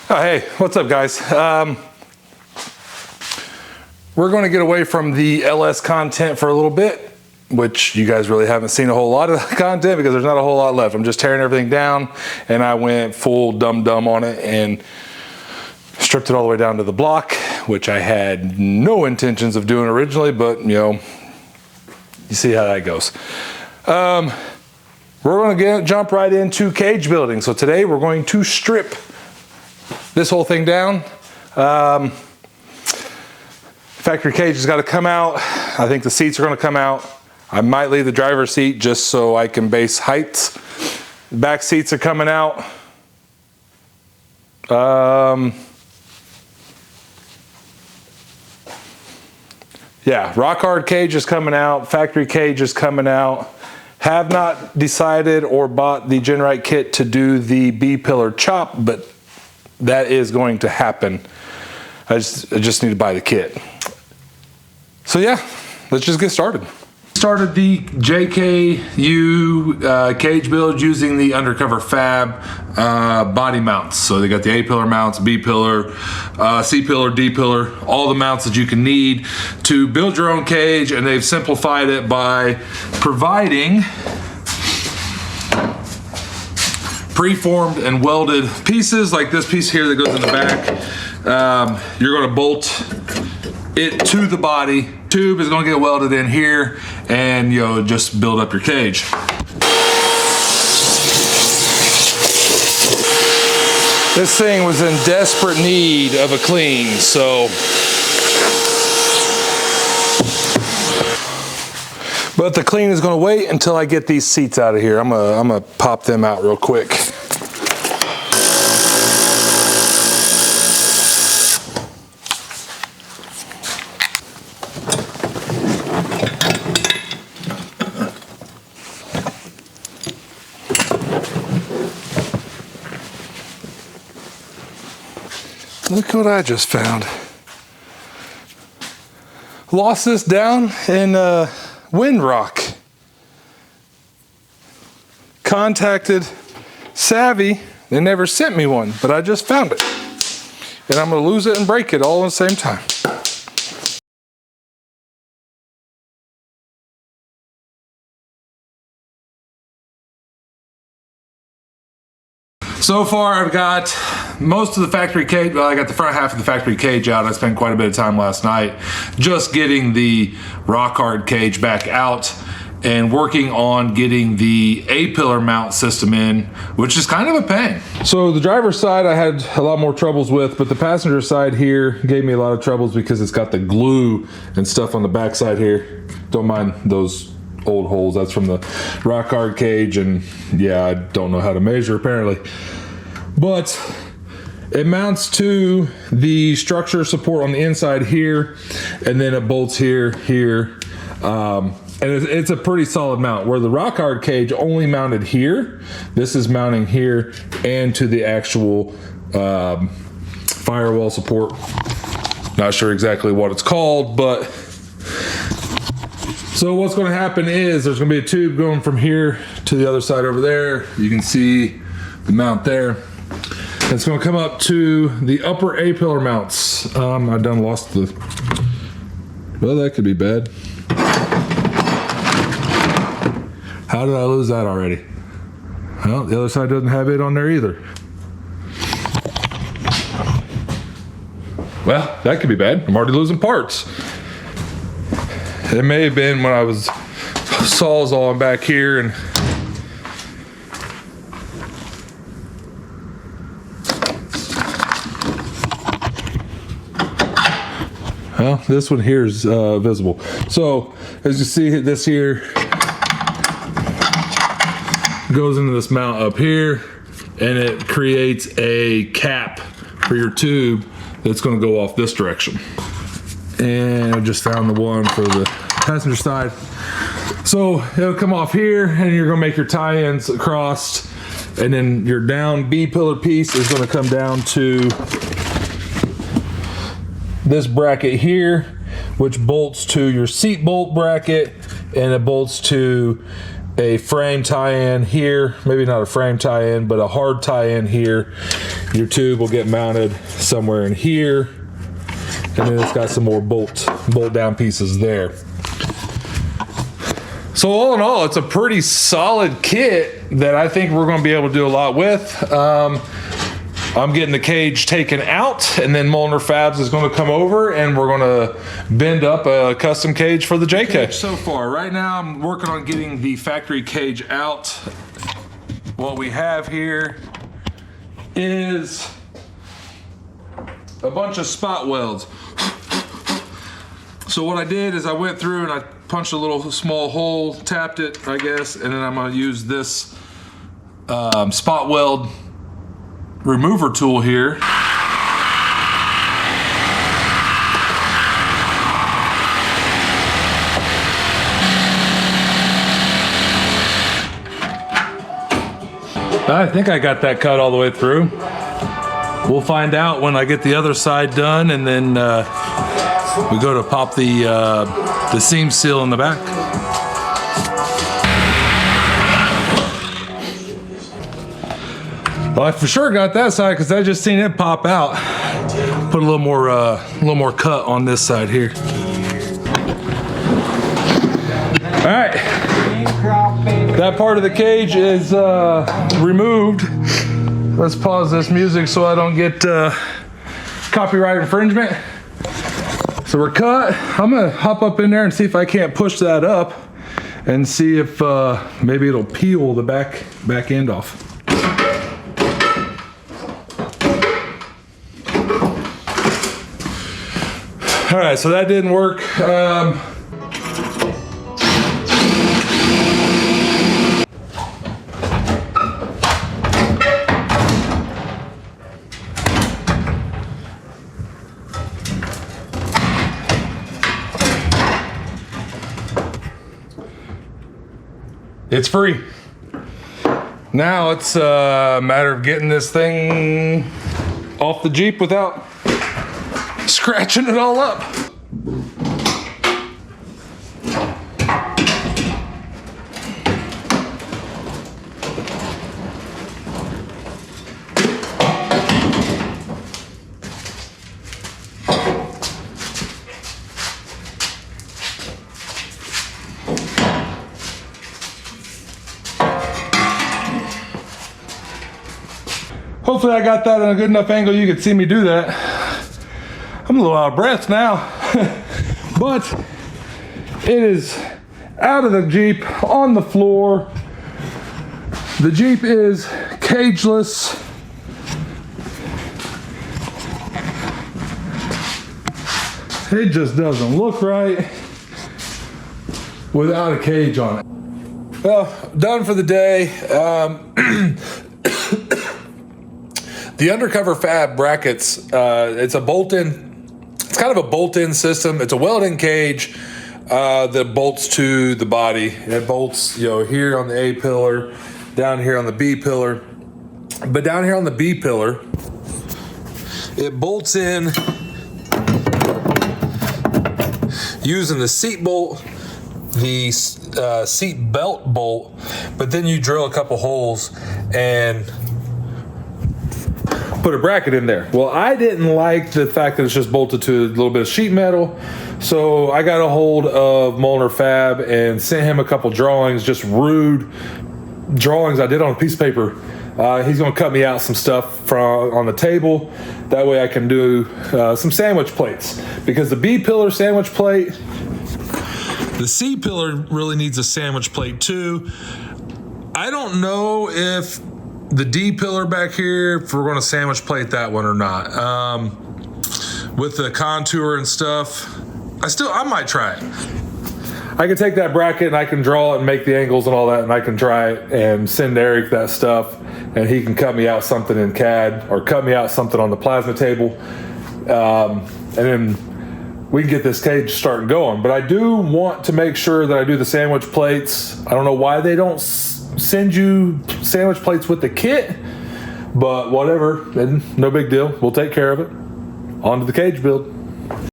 Oh, hey, what's up, guys? We're going to get away from the LS content for a little bit, which you guys really haven't seen a whole lot of content because there's not a whole lot left. I'm just tearing everything down, and I went full dumb on it and stripped it all the way down to the block, which I had no intentions of doing originally, but you know, you see how that goes. We're going to jump right into cage building. So today we're going to strip this whole thing down. Factory cage has got to come out. I think the seats are going to come out. I might leave the driver's seat just so I can base heights. The back seats are coming out. Yeah, rock hard cage is coming out. Factory cage is coming out. Have not decided or bought the Genrite kit to do the B-pillar chop, but that is going to happen. I just need to buy the kit. So yeah, let's just get started. Started the JKU cage build using the Undercover Fab body mounts. So they got the A-pillar mounts, B-pillar, C-pillar, D-pillar, all the mounts that you can need to build your own cage, and they've simplified it by providing preformed and welded pieces like this piece here that goes in the back. You're going to bolt it to the body. Tube is going to get welded in here, and just build up your cage. This thing was in desperate need of a clean, so. But the clean is going to wait until I get these seats out of here. I'm gonna pop them out real quick. Look what I just found. Lost this down in Windrock. Contacted Savvy, they never sent me one, but I just found it. And I'm gonna lose it and break it all at the same time. So far I've got most of the factory cage, well, I got the front half of the factory cage out. I spent quite a bit of time last night just getting the rock hard cage back out and working on getting the A-pillar mount system in, which is kind of a pain. So the driver's side I had a lot more troubles with, but the passenger side here gave me a lot of troubles because it's got the glue and stuff on the back side here. Don't mind those old holes. That's from the rock hard cage, and yeah, I don't know how to measure apparently. But it mounts to the structure support on the inside here, and then it bolts here. And it's a pretty solid mount. Where the rock hard cage only mounted here, this is mounting here and to the actual firewall support. Not sure exactly what it's called, but so what's going to happen is there's going to be a tube going from here to the other side over there. You can see the mount there. It's going to come up to the upper A-pillar mounts. I done lost the, well, that could be bad. How did I lose that already? Well, the other side doesn't have it on there either. Well, that could be bad. I'm already losing parts. It may have been when I was sawzalling back here and well, this one here is visible. So as you see, this here goes into this mount up here, and it creates a cap for your tube that's going to go off this direction. And I just found the one for the passenger side. So it'll come off here, and you're going to make your tie-ins across, and then your down B-pillar piece is going to come down to this bracket here, which bolts to your seat bolt bracket, and it bolts to a frame tie-in here, maybe not a frame tie-in, but a hard tie-in here. Your tube will get mounted somewhere in here, and then it's got some more bolt down pieces there. So all in all, it's a pretty solid kit that I think we're going to be able to do a lot with. I'm getting the cage taken out, and then Molnar Fabs is going to come over and we're going to bend up a custom cage for the JK. So far, right now I'm working on getting the factory cage out. What we have here is a bunch of spot welds. So what I did is I went through and I punched a little small hole, tapped it, I guess, and then I'm going to use this spot weld remover tool here. I think I got that cut all the way through. We'll find out when I get the other side done, and then we go to pop the seam seal in the back. Well, I for sure got that side because I just seen it pop out. Put a little more cut on this side here. All right, that part of the cage is removed. Let's pause this music so I don't get copyright infringement. So we're cut. I'm gonna hop up in there and see if I can't push that up and see if maybe it'll peel the back end off. All right, so that didn't work. It's free. Now it's a matter of getting this thing off the Jeep without scratching it all up. Hopefully I got that at a good enough angle you could see me do that. I'm a little out of breath now, but it is out of the Jeep, on the floor. The Jeep is cageless. It just doesn't look right without a cage on it. Well, done for the day. The Undercover Fab brackets, it's a bolt-in, it's kind of a bolt-in system. It's a weld-in cage that bolts to the body. It bolts, here on the A pillar, down here on the B pillar. But down here on the B pillar, it bolts in using the seat bolt, the seat belt bolt, but then you drill a couple holes and put a bracket in there. Well, I didn't like the fact that it's just bolted to a little bit of sheet metal, so I got a hold of Molnar Fab and sent him a couple drawings, just rude drawings I did on a piece of paper. He's gonna cut me out some stuff on the table. That way I can do some sandwich plates, because the B pillar sandwich plate, the C pillar really needs a sandwich plate too. I don't know if the D pillar back here, if we're going to sandwich plate that one or not. With the contour and stuff, I might try it. I can take that bracket and I can draw it and make the angles and all that, and I can try it and send Eric that stuff, and he can cut me out something in CAD or cut me out something on the plasma table, and then we can get this cage starting going. But I do want to make sure that I do the sandwich plates. I don't know why they don't send you sandwich plates with the kit, but whatever, no big deal. We'll take care of it. On to the cage build.